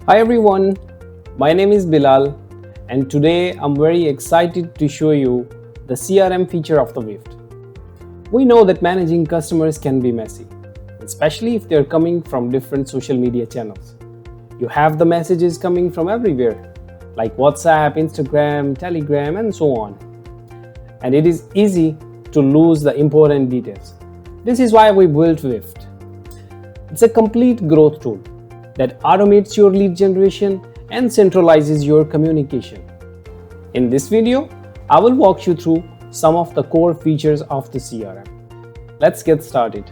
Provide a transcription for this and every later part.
Hi everyone, my name is Bilal and today I'm very excited to show you the CRM feature of the WIFTT. We know that managing customers can be messy, especially if they're coming from different social media channels. You have the messages coming from everywhere, like WhatsApp, Instagram, Telegram, and so on. And it is easy to lose the important details. This is why we built WIFTT. It's a complete growth tool that automates your lead generation and centralizes your communication. In this video, I will walk you through some of the core features of the CRM. Let's get started.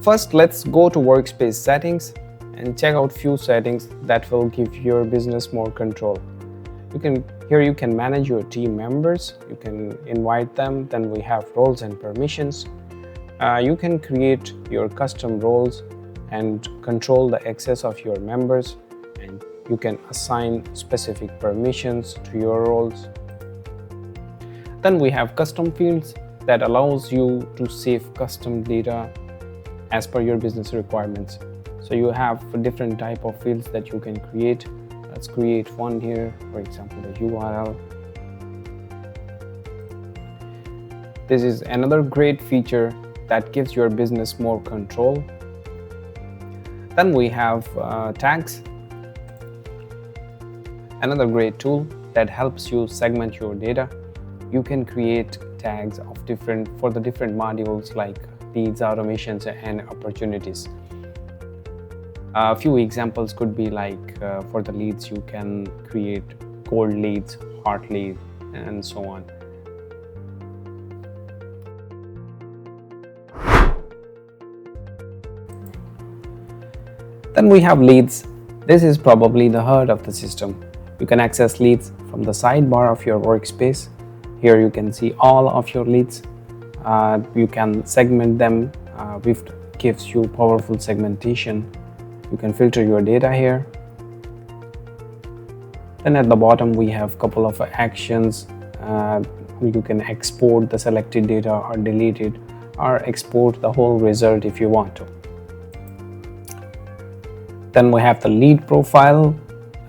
First, let's go to Workspace Settings and check out few settings that will give your business more control. Here you can manage your team members, you can invite them, then we have roles and permissions. You can create your custom roles and control the access of your members, and you can assign specific permissions to your roles. Then we have custom fields that allows you to save custom data as per your business requirements. So you have different type of fields that you can create. Let's create one here, for example, the URL. This is another great feature that gives your business more control. Then we have tags, another great tool that helps you segment your data. You can create tags of for the different modules like leads, automations, and opportunities. A few examples could be like for the leads, you can create cold leads, hot lead, and so on. Then we have leads. This is probably the heart of the system. You can access leads from the sidebar of your workspace. Here you can see all of your leads. You can segment them. WIFTT gives you powerful segmentation. You can filter your data here. Then at the bottom we have a couple of actions. You can export the selected data or delete it, or export the whole result if you want to. Then we have the lead profile,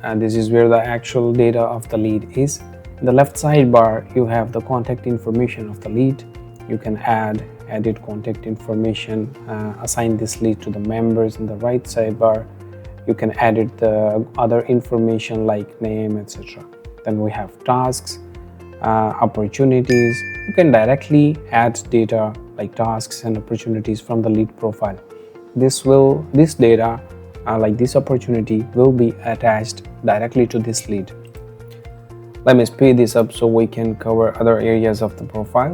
and this is where the actual data of the lead is. In the left sidebar, you have the contact information of the lead. You can edit contact information, assign this lead to the members. In the right sidebar, you can edit the other information like name, etc. Then we have tasks, opportunities. You can directly add data like tasks and opportunities from the lead profile. This data like this opportunity will be attached directly to this lead. Let me speed this up so we can cover other areas of the profile.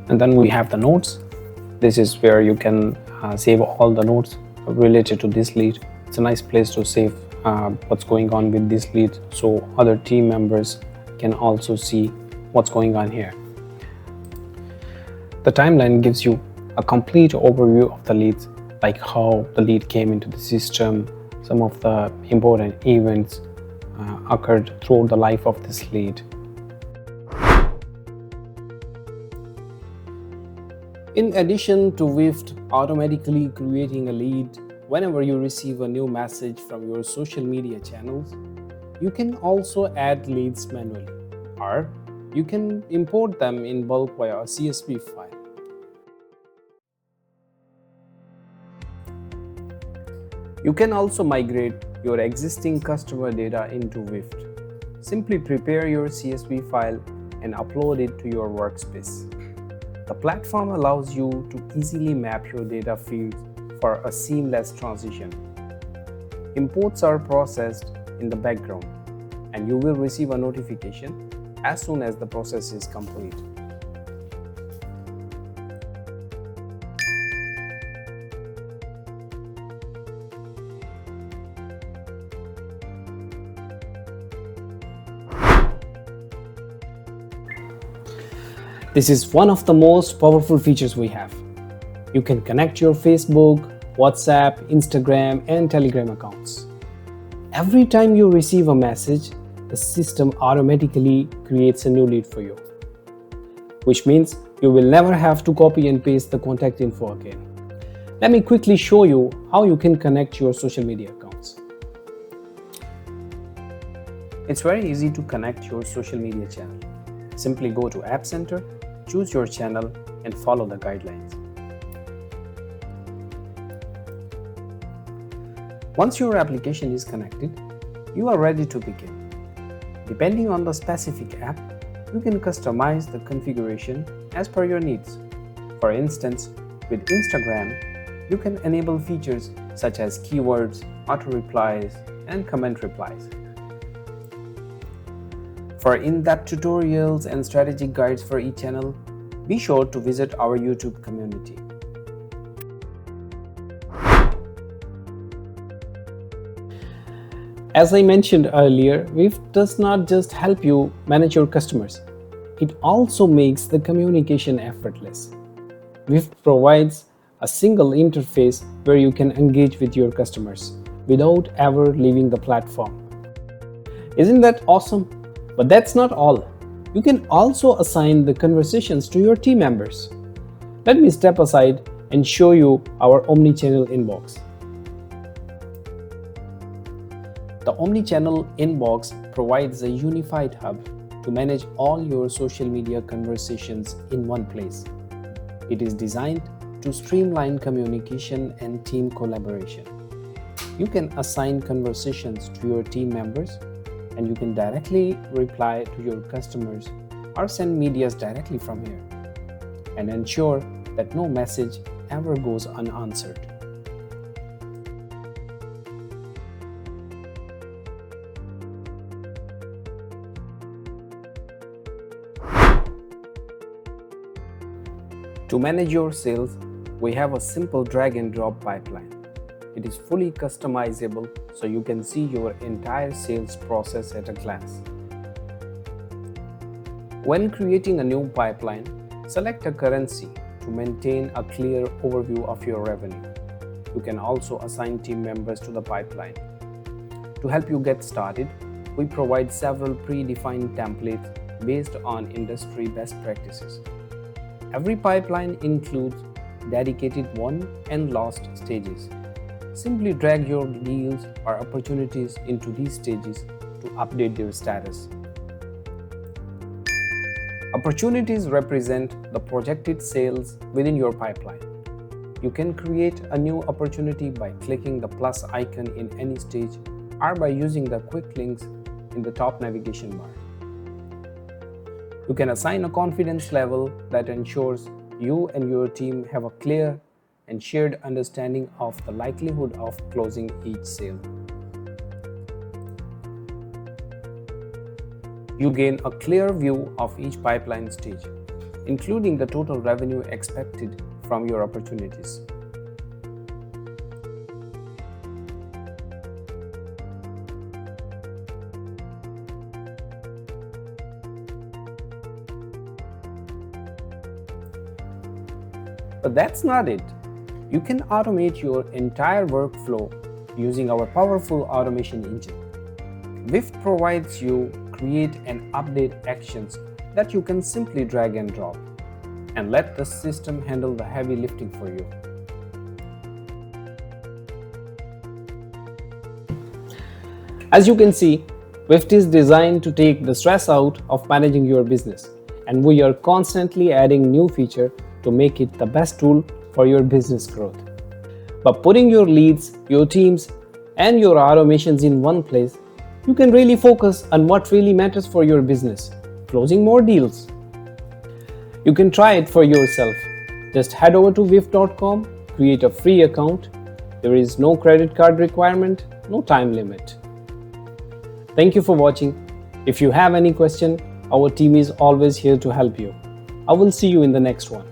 And then we have the notes. This is where you can save all the notes related to this lead. It's a nice place to save what's going on with this lead, so other team members can also see what's going on here. The timeline gives you a complete overview of the leads, like how the lead came into the system, some of the important events occurred throughout the life of this lead. In addition to WIFTT automatically creating a lead whenever you receive a new message from your social media channels, you can also add leads manually, or you can import them in bulk via a CSV file. You can also migrate your existing customer data into WIFTT. Simply prepare your CSV file and upload it to your workspace. The platform allows you to easily map your data fields for a seamless transition. Imports are processed in the background, and you will receive a notification as soon as the process is complete. This is one of the most powerful features we have. You can connect your Facebook, WhatsApp, Instagram, and Telegram accounts. Every time you receive a message, the system automatically creates a new lead for you, which means you will never have to copy and paste the contact info again. Let me quickly show you how you can connect your social media accounts. It's very easy to connect your social media channel. Simply go to App Center, choose your channel, and follow the guidelines. Once your application is connected, you are ready to begin. Depending on the specific app, you can customize the configuration as per your needs. For instance, with Instagram, you can enable features such as keywords, auto replies, and comment replies. For in-depth tutorials and strategic guides for each channel, be sure to visit our YouTube community. As I mentioned earlier, WIFTT does not just help you manage your customers, it also makes the communication effortless. WIFTT provides a single interface where you can engage with your customers without ever leaving the platform. Isn't that awesome? But that's not all. You can also assign the conversations to your team members. Let me step aside and show you our Omnichannel Inbox. The Omnichannel Inbox provides a unified hub to manage all your social media conversations in one place. It is designed to streamline communication and team collaboration. You can assign conversations to your team members, and you can directly reply to your customers or send medias directly from here, and ensure that no message ever goes unanswered. To manage your sales, we have a simple drag and drop pipeline. It is fully customizable so you can see your entire sales process at a glance. When creating a new pipeline, select a currency to maintain a clear overview of your revenue. You can also assign team members to the pipeline. To help you get started, we provide several predefined templates based on industry best practices. Every pipeline includes dedicated won and lost stages. Simply drag your deals or opportunities into these stages to update their status. Opportunities represent the projected sales within your pipeline. You can create a new opportunity by clicking the plus icon in any stage or by using the quick links in the top navigation bar. You can assign a confidence level that ensures you and your team have a clear and shared understanding of the likelihood of closing each sale. You gain a clear view of each pipeline stage, including the total revenue expected from your opportunities. But that's not it. You can automate your entire workflow using our powerful automation engine. WIFTT provides you create and update actions that you can simply drag and drop, and let the system handle the heavy lifting for you. As you can see, WIFTT is designed to take the stress out of managing your business, and we are constantly adding new features to make it the best tool for your business growth. By putting your leads, your teams, and your automations in one place, you can really focus on what really matters for your business, closing more deals. You can try it for yourself. Just head over to WIFTT.com, create a free account. There is no credit card requirement, no time limit. Thank you for watching. If you have any question, our team is always here to help you. I will see you in the next one.